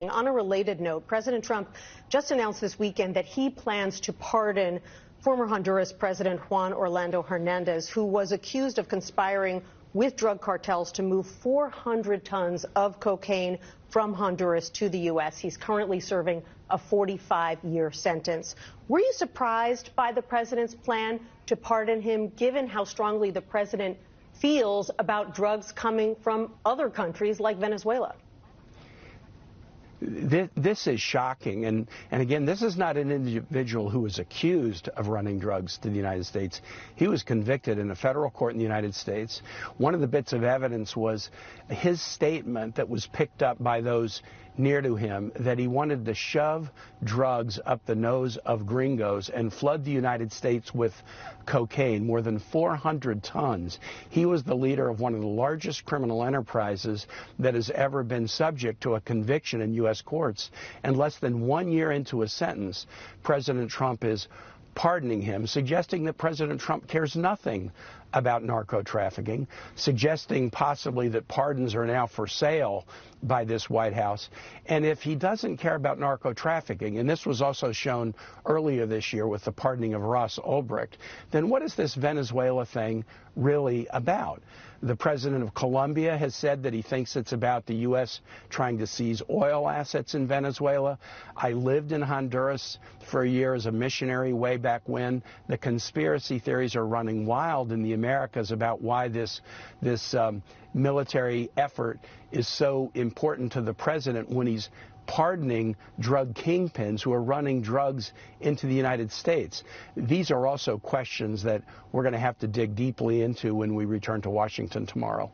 On a related note, President Trump just announced this weekend that he plans to pardon former Honduras President Juan Orlando Hernandez, who was accused of conspiring with drug cartels to move 400 tons of cocaine from Honduras to the U.S. He's currently serving a 45-year sentence. Were you surprised by the president's plan to pardon him, given how strongly the president feels about drugs coming from other countries like Venezuela? This is shocking, and again, this is not an individual who was accused of running drugs to the United States. He was convicted in a federal court in the United States. One of the bits of evidence was his statement that was picked up by those near to him, that he wanted to shove drugs up the nose of gringos and flood the United States with cocaine, more than 400 tons. He was the leader of one of the largest criminal enterprises that has ever been subject to a conviction in U.S. courts. And less than 1 year into a sentence, President Trump is pardoning him, suggesting that President Trump cares nothing about narco-trafficking, suggesting possibly that pardons are now for sale by this White House. And if he doesn't care about narco-trafficking, and this was also shown earlier this year with the pardoning of Ross Ulbricht, then what is this Venezuela thing really about? The president of Colombia has said that he thinks it's about the U.S. trying to seize oil assets in Venezuela. I lived in Honduras for a year as a missionary way back when. The conspiracy theories are running wild in the Americas about why this military effort is so important to the president when he's pardoning drug kingpins who are running drugs into the United States. These are also questions that we're going to have to dig deeply into when we return to Washington tomorrow.